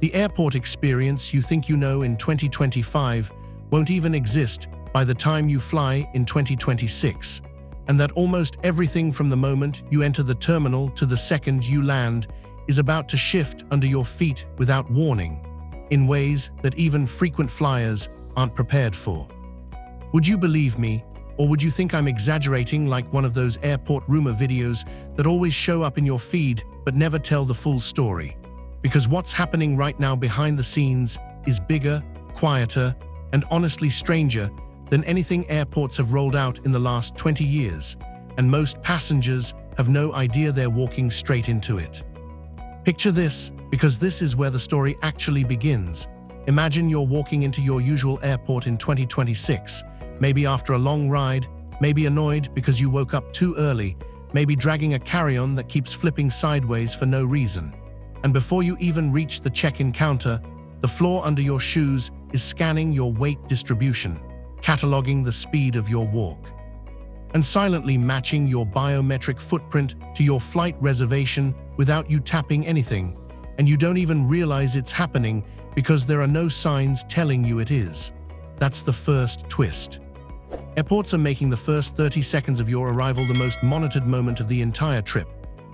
The airport experience you think you know in 2025 won't even exist by the time you fly in 2026, and that almost everything from the moment you enter the terminal to the second you land is about to shift under your feet without warning, in ways that even frequent flyers aren't prepared for. Would you believe me, or would you think I'm exaggerating like one of those airport rumor videos that always show up in your feed but never tell the full story? Because what's happening right now behind the scenes is bigger, quieter, and honestly stranger than anything airports have rolled out in the last 20 years, and most passengers have no idea they're walking straight into it. Picture this, because this is where the story actually begins. Imagine you're walking into your usual airport in 2026, maybe after a long ride, maybe annoyed because you woke up too early, maybe dragging a carry-on that keeps flipping sideways for no reason. And before you even reach the check-in counter, the floor under your shoes is scanning your weight distribution, cataloging the speed of your walk, and silently matching your biometric footprint to your flight reservation without you tapping anything, and you don't even realize it's happening because there are no signs telling you it is. That's the first twist. Airports are making the first 30 seconds of your arrival the most monitored moment of the entire trip,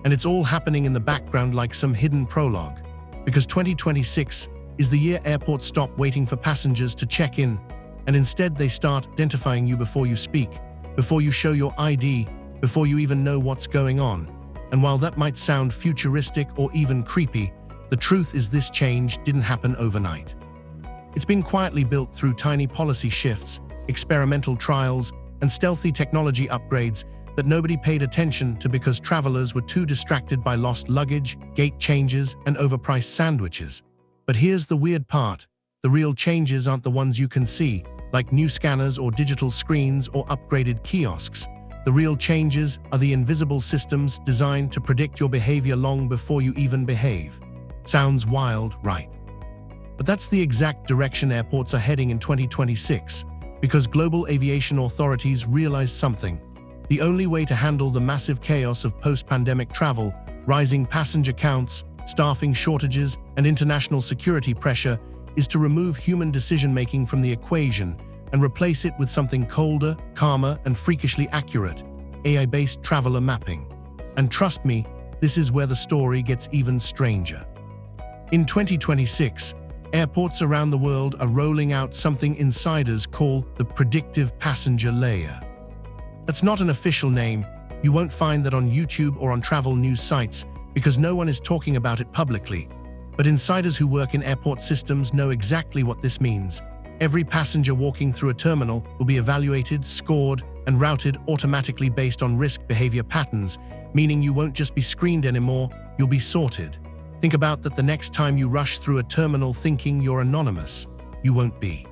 and it's all happening in the background like some hidden prologue. Because 2026 is the year airports stop waiting for passengers to check in, and instead they start identifying you before you speak, before you show your ID, before you even know what's going on. And while that might sound futuristic or even creepy, the truth is this change didn't happen overnight. It's been quietly built through tiny policy shifts, experimental trials, and stealthy technology upgrades that nobody paid attention to because travelers were too distracted by lost luggage, gate changes, and overpriced sandwiches. But here's the weird part. The real changes aren't the ones you can see, like new scanners or digital screens or upgraded kiosks. The real changes are the invisible systems designed to predict your behavior long before you even behave. Sounds wild, right? But that's the exact direction airports are heading in 2026, because global aviation authorities realized something. The only way to handle the massive chaos of post-pandemic travel, rising passenger counts, staffing shortages, and international security pressure is to remove human decision-making from the equation and replace it with something colder, calmer, and freakishly accurate, AI-based traveler mapping. And trust me, this is where the story gets even stranger. In 2026, airports around the world are rolling out something insiders call the Predictive Passenger Layer. That's not an official name. You won't find that on YouTube or on travel news sites because no one is talking about it publicly. But insiders who work in airport systems know exactly what this means. Every passenger walking through a terminal will be evaluated, scored, and routed automatically based on risk behavior patterns, meaning you won't just be screened anymore, you'll be sorted. Think about that the next time you rush through a terminal thinking you're anonymous. You won't be.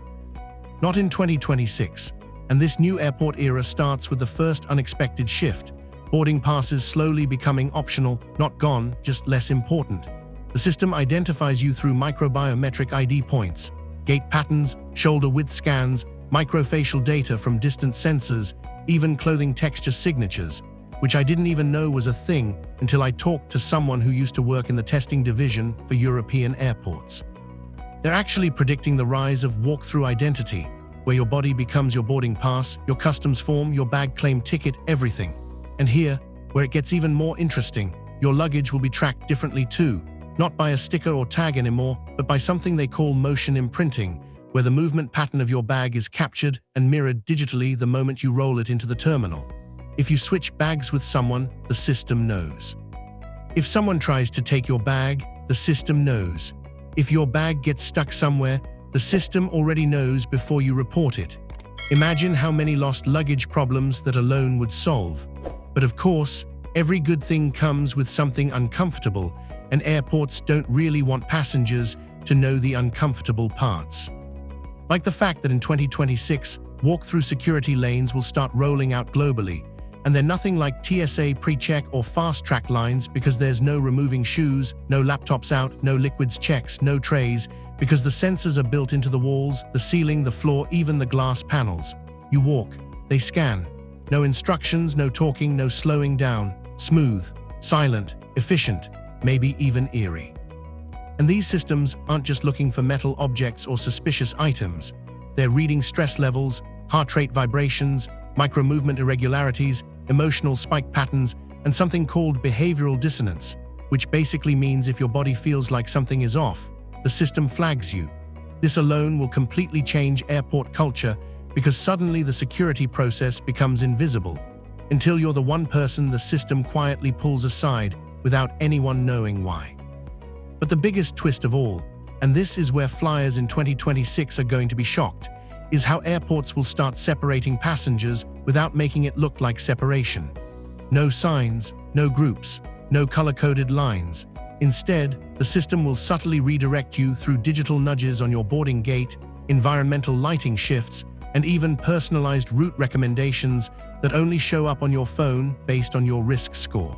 Not in 2026. And this new airport era starts with the first unexpected shift. Boarding passes slowly becoming optional, not gone, just less important. The system identifies you through microbiometric ID points, gait patterns, shoulder width scans, microfacial data from distant sensors, even clothing texture signatures, which I didn't even know was a thing until I talked to someone who used to work in the testing division for European airports. They're actually predicting the rise of walk-through identity, where your body becomes your boarding pass, your customs form, your bag claim ticket, everything. And here, where it gets even more interesting, your luggage will be tracked differently too, not by a sticker or tag anymore, but by something they call motion imprinting, where the movement pattern of your bag is captured and mirrored digitally the moment you roll it into the terminal. If you switch bags with someone, the system knows. If someone tries to take your bag, the system knows. If your bag gets stuck somewhere, the system already knows before you report it. Imagine how many lost luggage problems that alone would solve. But of course, every good thing comes with something uncomfortable, and airports don't really want passengers to know the uncomfortable parts. Like the fact that in 2026, walk-through security lanes will start rolling out globally, and they're nothing like TSA pre-check or fast-track lines because there's no removing shoes, no laptops out, no liquids checks, no trays, because the sensors are built into the walls, the ceiling, the floor, even the glass panels. You walk, they scan. No instructions, no talking, no slowing down. Smooth, silent, efficient, maybe even eerie. And these systems aren't just looking for metal objects or suspicious items. They're reading stress levels, heart rate vibrations, micro-movement irregularities, emotional spike patterns, and something called behavioral dissonance, which basically means if your body feels like something is off, the system flags you. This alone will completely change airport culture because suddenly the security process becomes invisible, until you're the one person the system quietly pulls aside without anyone knowing why. But the biggest twist of all, and this is where flyers in 2026 are going to be shocked, is how airports will start separating passengers without making it look like separation. No signs, no groups, no color-coded lines. Instead, the system will subtly redirect you through digital nudges on your boarding gate, environmental lighting shifts, and even personalized route recommendations that only show up on your phone based on your risk score.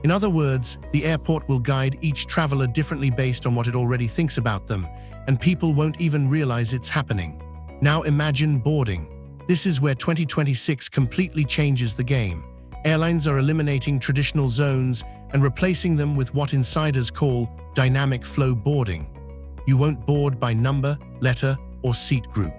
In other words, the airport will guide each traveler differently based on what it already thinks about them, and people won't even realize it's happening. Now imagine boarding. This is where 2026 completely changes the game. Airlines are eliminating traditional zones and replacing them with what insiders call dynamic flow boarding. You won't board by number, letter, or seat group.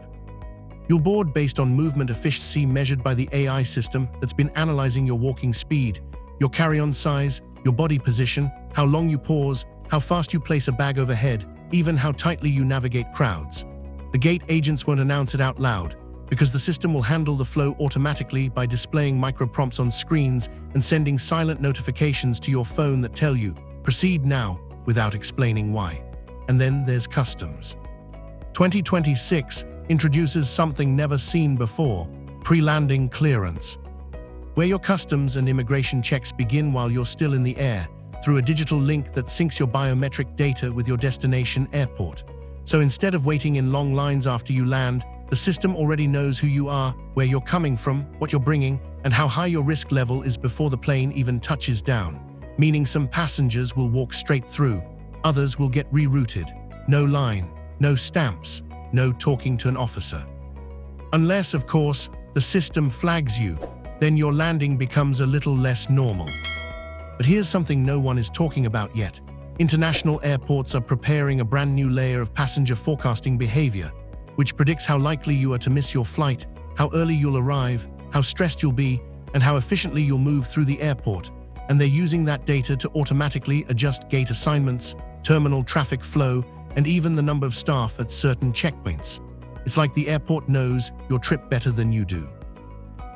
You'll board based on movement efficiency measured by the AI system that's been analyzing your walking speed, your carry-on size, your body position, how long you pause, how fast you place a bag overhead, even how tightly you navigate crowds. The gate agents won't announce it out loud, because the system will handle the flow automatically by displaying micro-prompts on screens and sending silent notifications to your phone that tell you, "Proceed now," without explaining why. And then there's customs. 2026 introduces something never seen before: pre-landing clearance, where your customs and immigration checks begin while you're still in the air, through a digital link that syncs your biometric data with your destination airport. So instead of waiting in long lines after you land, the system already knows who you are, where you're coming from, what you're bringing, and how high your risk level is before the plane even touches down. Meaning some passengers will walk straight through, others will get rerouted. No line, no stamps, no talking to an officer. Unless, of course, the system flags you, then your landing becomes a little less normal. But here's something no one is talking about yet. International airports are preparing a brand new layer of passenger forecasting behavior, which predicts how likely you are to miss your flight, how early you'll arrive, how stressed you'll be, and how efficiently you'll move through the airport. And they're using that data to automatically adjust gate assignments, terminal traffic flow, and even the number of staff at certain checkpoints. It's like the airport knows your trip better than you do.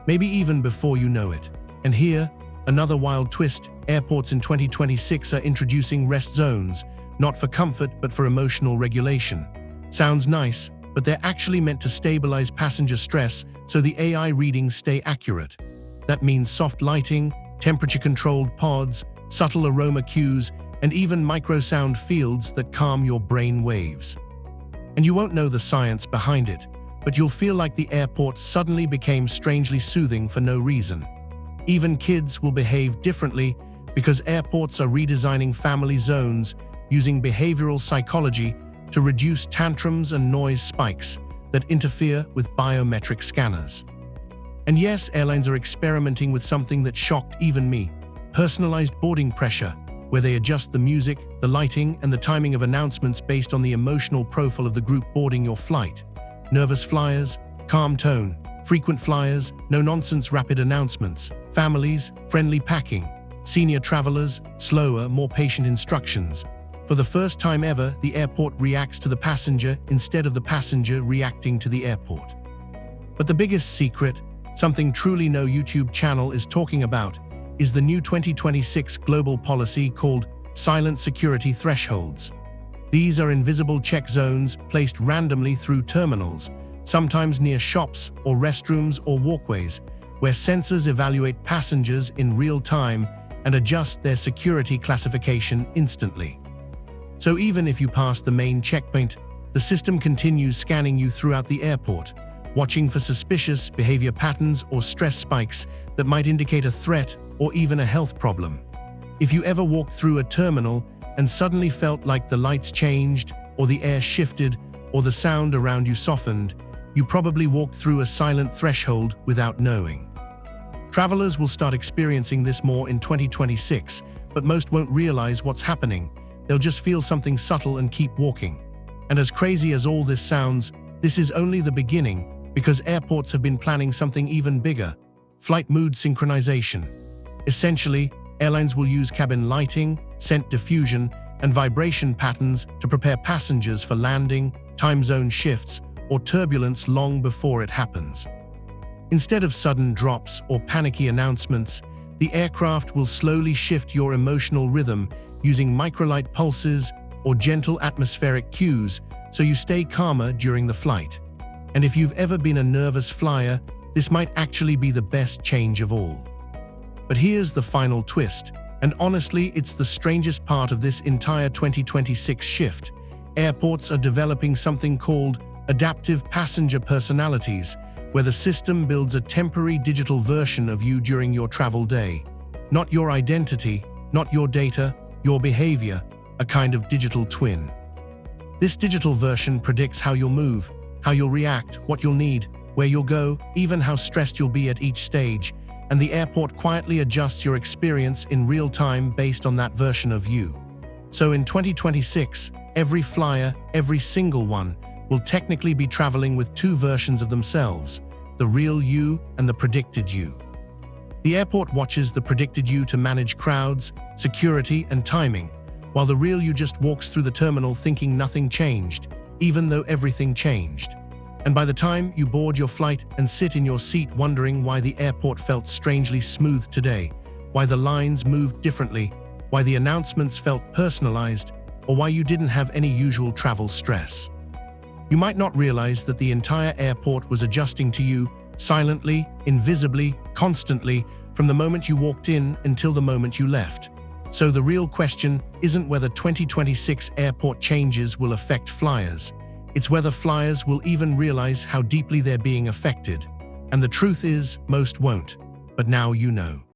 Maybe even before you know it. And here, another wild twist: airports in 2026 are introducing rest zones, not for comfort but for emotional regulation. Sounds nice, but they're actually meant to stabilize passenger stress so the AI readings stay accurate. That means soft lighting, temperature-controlled pods, subtle aroma cues, and even microsound fields that calm your brain waves. And you won't know the science behind it, but you'll feel like the airport suddenly became strangely soothing for no reason. Even kids will behave differently because airports are redesigning family zones using behavioral psychology to reduce tantrums and noise spikes that interfere with biometric scanners. And yes, airlines are experimenting with something that shocked even me: personalized boarding pressure, where they adjust the music, the lighting, and the timing of announcements based on the emotional profile of the group boarding your flight. Nervous flyers, calm tone; frequent flyers, no-nonsense rapid announcements; families, friendly packing; senior travelers, slower, more patient instructions. For the first time ever, the airport reacts to the passenger instead of the passenger reacting to the airport. But the biggest secret, something truly no YouTube channel is talking about, is the new 2026 global policy called Silent Security Thresholds. These are invisible check zones placed randomly through terminals, sometimes near shops or restrooms or walkways, where sensors evaluate passengers in real time and adjust their security classification instantly. So even if you pass the main checkpoint, the system continues scanning you throughout the airport, watching for suspicious behavior patterns or stress spikes that might indicate a threat or even a health problem. If you ever walked through a terminal and suddenly felt like the lights changed, or the air shifted, or the sound around you softened, you probably walked through a silent threshold without knowing. Travelers will start experiencing this more in 2026, but most won't realize what's happening. they'll just feel something subtle and keep walking. And as crazy as all this sounds, this is only the beginning, because airports have been planning something even bigger: flight mood synchronization. Essentially, airlines will use cabin lighting, scent diffusion, and vibration patterns to prepare passengers for landing, time zone shifts, or turbulence long before it happens. Instead of sudden drops or panicky announcements, the aircraft will slowly shift your emotional rhythm using microlight pulses or gentle atmospheric cues so you stay calmer during the flight. And if you've ever been a nervous flyer, this might actually be the best change of all. But here's the final twist, and honestly, it's the strangest part of this entire 2026 shift. Airports are developing something called adaptive passenger personalities, where the system builds a temporary digital version of you during your travel day. Not your identity, not your data, your behavior, a kind of digital twin. This digital version predicts how you'll move, how you'll react, what you'll need, where you'll go, even how stressed you'll be at each stage, and the airport quietly adjusts your experience in real time based on that version of you. So in 2026, every flyer, every single one, will technically be traveling with two versions of themselves: the real you and the predicted you. The airport watches the predicted you to manage crowds, security, and timing, while the real you just walks through the terminal thinking nothing changed, even though everything changed. And by the time you board your flight and sit in your seat wondering why the airport felt strangely smooth today, why the lines moved differently, why the announcements felt personalized, or why you didn't have any usual travel stress, you might not realize that the entire airport was adjusting to you silently, invisibly, constantly, from the moment you walked in until the moment you left. So the real question isn't whether 2026 airport changes will affect flyers. It's whether flyers will even realize how deeply they're being affected. And the truth is, most won't. But now you know.